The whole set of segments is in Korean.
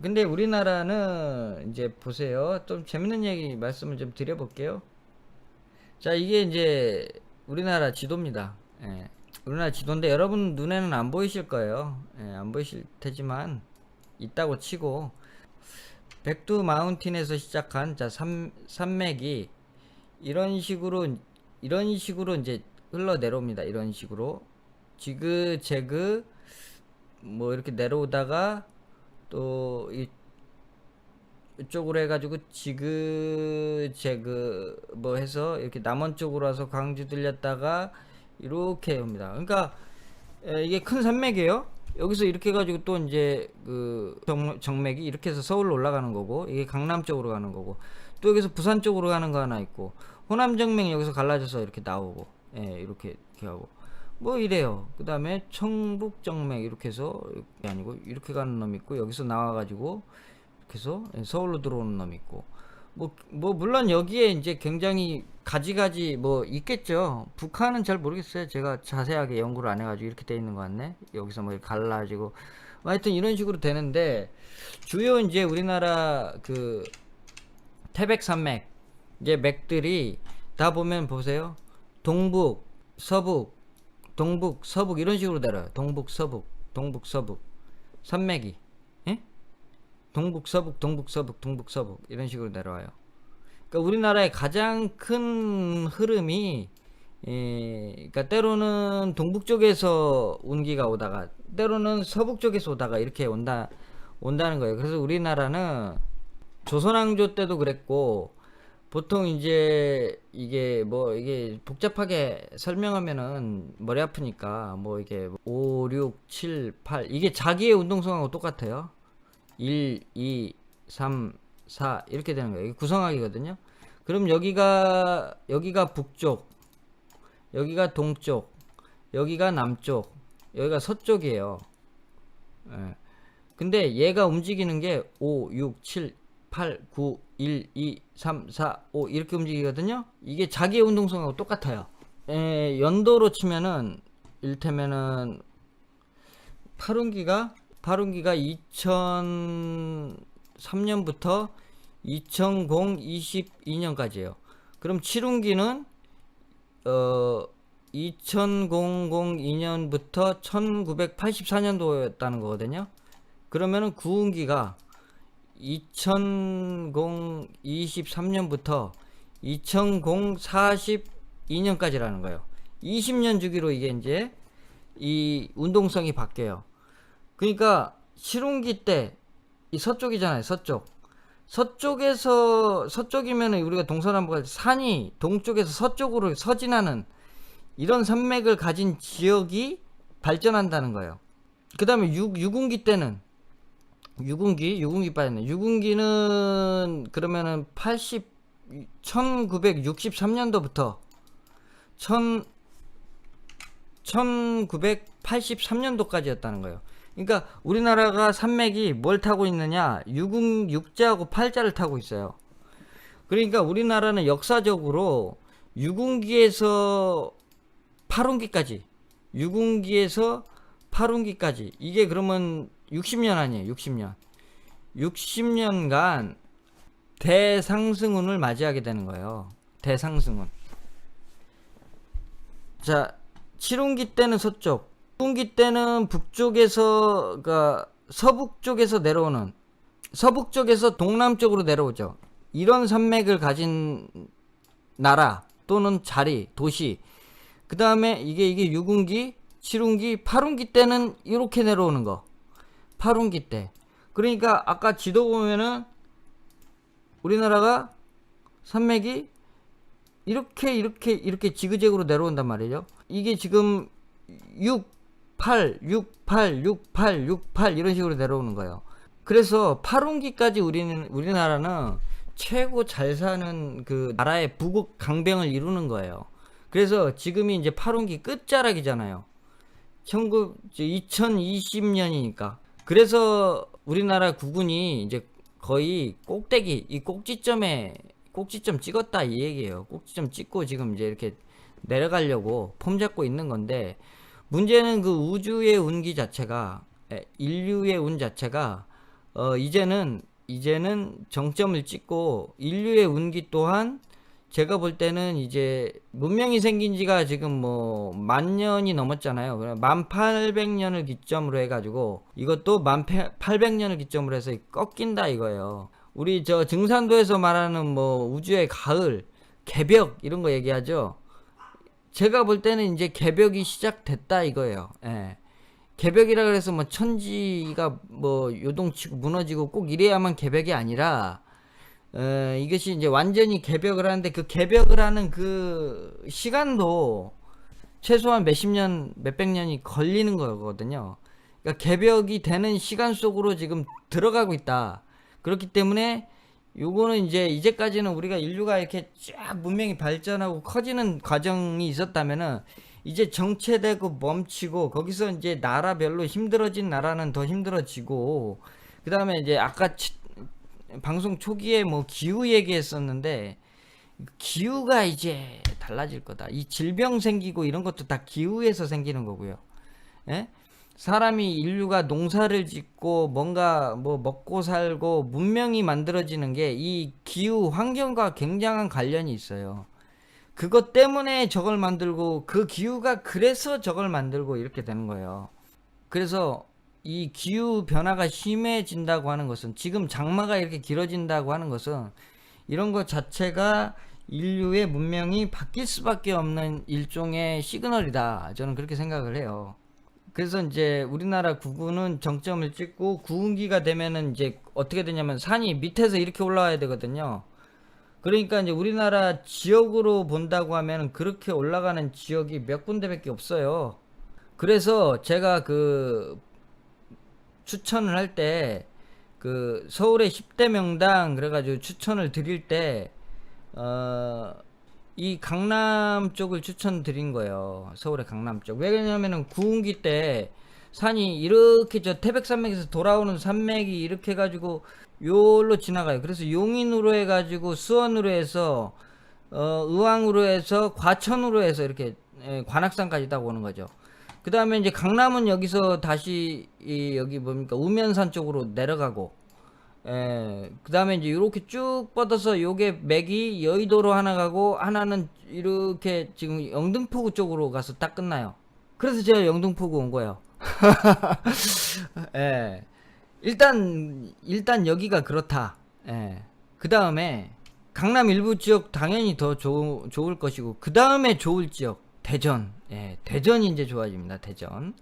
근데 우리나라는 이제 보세요. 좀 재밌는 얘기 말씀을 좀 드려볼게요. 자, 이게 이제 우리나라 지도입니다. 예. 우리나라 지도인데 여러분 눈에는 안 보이실 거예요. 예, 안 보이실 테지만 있다고 치고 백두 마운틴에서 시작한 자 산맥이 이런 식으로 이제 흘러 내려옵니다. 이런 식으로 지그재그 뭐 이렇게 내려오다가 또 이쪽으로 해가지고 지그재그 뭐 해서 이렇게 남원 쪽으로 와서 광주 들렸다가 이렇게 옵니다. 그러니까 이게 큰 산맥이에요. 여기서 이렇게 해가지고 또 이제 그 정맥이 이렇게 해서 서울로 올라가는 거고, 이게 강남 쪽으로 가는 거고, 또 여기서 부산 쪽으로 가는 거 하나 있고, 호남 정맥이 여기서 갈라져서 이렇게 나오고, 예, 이렇게 하고 뭐 이래요. 그 다음에 청북 정맥 이렇게 해서 이렇게 아니고 이렇게 가는 놈 있고, 여기서 나와가지고 이렇게 해서 서울로 들어오는 놈 있고, 뭐 물론 여기에 이제 굉장히 가지가지 뭐 있겠죠. 북한은 잘 모르겠어요. 제가 자세하게 연구를 안 해가지고 이렇게 돼 있는 것 같네. 여기서 뭐 이렇게 갈라지고 뭐 하여튼 이런 식으로 되는데, 주요 이제 우리나라 그 태백산맥 이제 맥들이 다 보면 보세요. 동북 서북 동북 서북 이런 식으로 내려요. 동북 서북 동북 서북 산맥이, 예? 동북 서북 동북 서북 동북 서북 이런 식으로 내려와요. 그러니까 우리나라의 가장 큰 흐름이, 그러니까 때로는 동북 쪽에서 운기가 오다가 때로는 서북 쪽에서 오다가 이렇게 온다는 거예요. 그래서 우리나라는 조선왕조 때도 그랬고, 보통 이제 이게 복잡하게 설명하면은 머리 아프니까 뭐 이게 5, 6, 7, 8 이게 자기의 운동성하고 똑같아요. 1, 2, 3, 4 이렇게 되는 거예요. 이게 구성학이거든요. 그럼 여기가 북쪽, 여기가 동쪽, 여기가 남쪽, 여기가 서쪽이에요. 예. 근데 얘가 움직이는 게 5, 6, 7, 8, 9, 1, 2, 3, 4, 5 이렇게 움직이거든요. 이게 자기의 운동성하고 똑같아요. 연도로 치면은 일테면은 파룬기가 2003년부터 2022년까지예요. 그럼 칠운기는 2002년부터 1984년도였다는 거거든요. 그러면은 구운기가 2023년부터 2042년까지라는 거예요. 20년 주기로 이게 이제 이 운동성이 바뀌어요. 그러니까 실운기 때 이 서쪽이잖아요. 서쪽이면 우리가 동서남북 산이 동쪽에서 서쪽으로 서진하는 이런 산맥을 가진 지역이 발전한다는 거예요. 그 다음에 유군기 때는 유군기 빠졌네. 유군기는 그러면은 1963년도부터 1983년도까지였다는 거예요. 그러니까 우리나라가 산맥이 뭘 타고 있느냐? 육자하고 팔자를 타고 있어요. 그러니까 우리나라는 역사적으로 유군기에서 파룬기까지, 유군기에서 파룬기까지 이게 그러면 60년 아니에요. 60년간 대상승운을 맞이하게 되는 거예요. 대상승운. 자, 칠운기 때는 서쪽, 칠운기 때는 북쪽에서, 그러니까 서북 쪽에서 내려오는, 서북 쪽에서 동남쪽으로 내려오죠. 이런 산맥을 가진 나라 또는 자리, 도시. 그 다음에 이게 육운기, 칠운기, 팔운기 때는 이렇게 내려오는 거. 팔운기 때. 그러니까 아까 지도 보면은 우리나라가 산맥이 이렇게 지그재그로 내려온단 말이죠. 이게 지금 6, 8, 6, 8, 6, 8, 6, 8 이런 식으로 내려오는 거예요. 그래서 팔운기까지 우리나라는 최고 잘 사는 그 나라의 부국 강병을 이루는 거예요. 그래서 지금이 이제 팔운기 끝자락이잖아요. 2020년이니까. 그래서 우리나라 국군이 이제 거의 꼭대기, 이 꼭지점 찍었다 이 얘기예요. 꼭지점 찍고 지금 이제 이렇게 내려가려고 폼 잡고 있는 건데, 문제는 그 우주의 운기 자체가, 인류의 운 자체가 이제는 정점을 찍고 인류의 운기 또한 제가 볼 때는 이제 문명이 생긴 지가 지금 뭐 10,000년이 넘었잖아요. 1800년을 기점으로 해가지고 이것도 1800년을 기점으로 해서 꺾인다 이거예요. 우리 저 증산도에서 말하는 뭐 우주의 가을, 개벽 이런 거 얘기하죠. 제가 볼 때는 이제 개벽이 시작됐다 이거예요. 예. 개벽이라 그래서 뭐 천지가 뭐 요동치고 무너지고 꼭 이래야만 개벽이 아니라 이것이 이제 완전히 개벽을 하는데 그 개벽을 하는 그 시간도 최소한 몇십 년, 몇백 년이 걸리는 거거든요. 그러니까 개벽이 되는 시간 속으로 지금 들어가고 있다. 그렇기 때문에 요거는 이제까지는 우리가 인류가 이렇게 쫙 문명이 발전하고 커지는 과정이 있었다면은 이제 정체되고 멈추고 거기서 이제 나라별로 힘들어진 나라는 더 힘들어지고 그 다음에 이제 아까 방송 초기에 뭐 기후 얘기했었는데 기후가 이제 달라질 거다. 이 질병 생기고 이런 것도 다 기후에서 생기는 거고요. 예? 사람이 인류가 농사를 짓고 뭔가 뭐 먹고 살고 문명이 만들어지는 게 이 기후 환경과 굉장한 관련이 있어요. 그것 때문에 저걸 만들고 그 기후가 그래서 저걸 만들고 이렇게 되는 거예요. 그래서 이 기후 변화가 심해진다고 하는 것은 지금 장마가 이렇게 길어진다고 하는 것은 이런 것 자체가 인류의 문명이 바뀔 수밖에 없는 일종의 시그널이다. 저는 그렇게 생각을 해요. 그래서 이제 우리나라 구구는 정점을 찍고 구운기가 되면은 이제 어떻게 되냐면 산이 밑에서 이렇게 올라와야 되거든요. 그러니까 이제 우리나라 지역으로 본다고 하면 그렇게 올라가는 지역이 몇 군데밖에 없어요. 그래서 제가 그 추천을 할 때 그 서울의 10대 명당 그래가지고 추천을 드릴 때 이 강남 쪽을 추천드린 거예요. 서울의 강남 쪽. 왜냐면은 구운기 때 산이 이렇게 저 태백산맥에서 돌아오는 산맥이 이렇게 해가지고 요로 지나가요. 그래서 용인으로 해가지고 수원으로 해서 의왕으로 해서 과천으로 해서 이렇게 관악산까지 딱 오는 거죠. 그 다음에 이제 강남은 여기서 다시 여기 뭡니까 우면산 쪽으로 내려가고 그 다음에 이제 이렇게 쭉 뻗어서 요게 맥이 여의도로 하나 가고 하나는 이렇게 지금 영등포구 쪽으로 가서 딱 끝나요. 그래서 제가 영등포구 온 거예요. 예. 일단 여기가 그렇다. 예. 그 다음에 강남 일부 지역 당연히 더 좋을 것이고 그 다음에 좋을 지역 대전. 예. 대전이 이제 좋아집니다. 대전.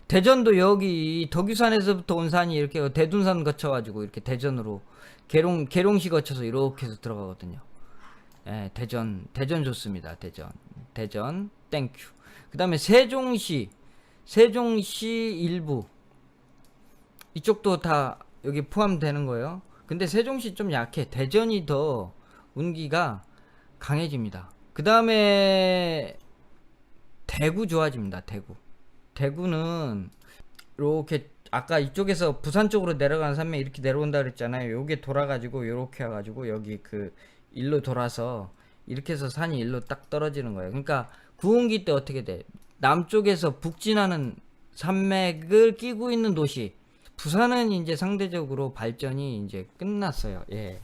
대전도 여기 덕유산에서부터 온 산이 이렇게 대둔산 거쳐가지고 이렇게 대전으로 계룡시 거쳐서 이렇게 해서 들어가거든요. 예, 대전 좋습니다. 대전 땡큐. 그 다음에 세종시 일부 이쪽도 다 여기 포함되는 거예요. 근데 세종시 좀 약해. 대전이 더 운기가 강해집니다. 그 다음에 대구 좋아집니다. 대구는 이렇게 아까 이쪽에서 부산 쪽으로 내려가는 산맥 이렇게 내려온다 그랬잖아요. 요게 돌아가지고 이렇게 와가지고 여기 그 일로 돌아서 이렇게 해서 산이 일로 딱 떨어지는 거예요. 그러니까 구운기 때 어떻게 돼? 남쪽에서 북진하는 산맥을 끼고 있는 도시. 부산은 이제 상대적으로 발전이 이제 끝났어요. 예.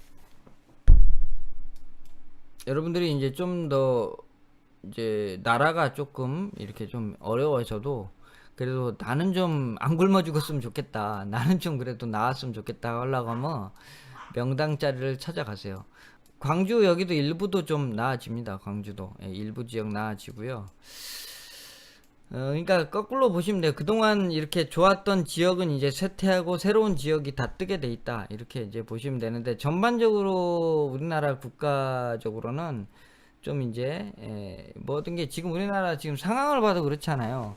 여러분들이 이제 좀 더 이제 나라가 조금 이렇게 좀 어려워져도 그래도 나는 좀 안 굶어 죽었으면 좋겠다. 나는 좀 그래도 나았으면 좋겠다 하려고 하면 명당 자리를 찾아가세요. 광주 여기도 일부도 좀 나아집니다. 광주도 예, 일부 지역 나아지고요. 그러니까 거꾸로 보시면 돼요. 그동안 이렇게 좋았던 지역은 이제 쇠퇴하고 새로운 지역이 다 뜨게 돼 있다. 이렇게 이제 보시면 되는데 전반적으로 우리나라 국가적으로는 좀 이제 모든 게 지금 우리나라 지금 상황을 봐도 그렇잖아요.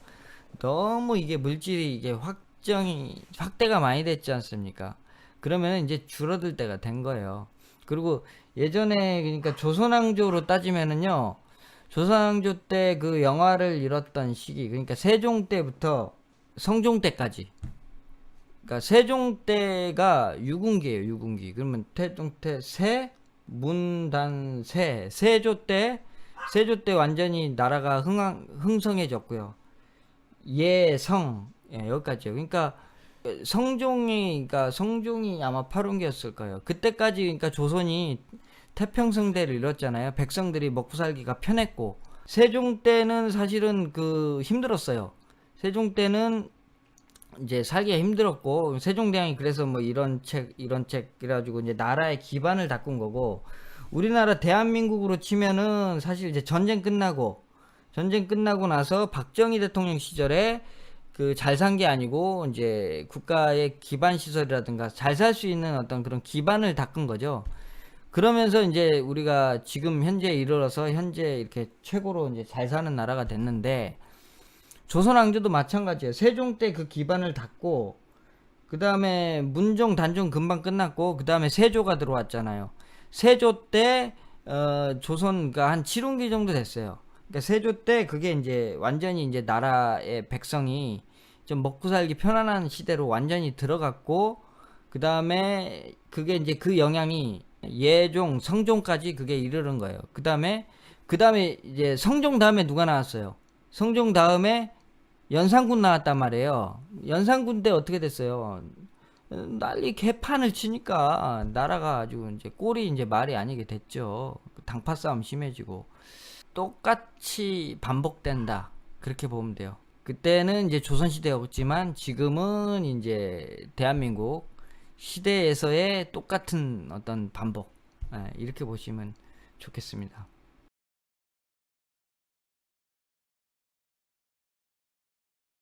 너무 이게 물질이 이게 확대가 많이 됐지 않습니까? 그러면 이제 줄어들 때가 된 거예요. 그리고 예전에 그러니까 조선왕조로 따지면은요. 조선왕조 때 그 영화를 잃었던 시기 그러니까 세종 때부터 성종 때까지 그러니까 세종 때가 유군기예요. 유군기. 그러면 태종 때 문단 세조 때 완전히 나라가 흥성해졌고요. 예성 예, 여기까지요. 그러니까 그러니까 성종이 아마 8원기였을 거예요. 그때까지 그러니까 조선이 태평성대를 이뤘잖아요. 백성들이 먹고 살기가 편했고, 세종 때는 사실은 그 힘들었어요. 세종 때는 이제 살기가 힘들었고, 세종대왕이 그래서 뭐 이런 책 이래가지고 이제 나라의 기반을 닦은 거고, 우리나라 대한민국으로 치면은 사실 이제 전쟁 끝나고 나서 박정희 대통령 시절에 그 잘 산 게 아니고 이제 국가의 기반 시설이라든가 잘 살 수 있는 어떤 그런 기반을 닦은 거죠. 그러면서 이제 우리가 지금 현재 이르러서 현재 이렇게 최고로 이제 잘 사는 나라가 됐는데, 조선 왕조도 마찬가지예요. 세종 때 그 기반을 닫고, 그 다음에 문종, 단종 금방 끝났고, 그 다음에 세조가 들어왔잖아요. 세조 때 조선가 한 7원기 정도 됐어요. 그러니까 세조 때 그게 이제 완전히 이제 나라의 백성이 좀 먹고 살기 편안한 시대로 완전히 들어갔고, 그 다음에 그게 이제 그 영향이 예종, 성종까지 그게 이르는 거예요. 그 다음에 이제 성종 다음에 누가 나왔어요? 성종 다음에 연산군 나왔단 말이에요. 연산군 때 어떻게 됐어요? 난리 개판을 치니까 나라가 아주 이제 꼴이 이제 말이 아니게 됐죠. 당파 싸움 심해지고 똑같이 반복된다. 그렇게 보면 돼요. 그때는 이제 조선시대였지만 지금은 이제 대한민국 시대에서의 똑같은 어떤 반복. 이렇게 보시면 좋겠습니다.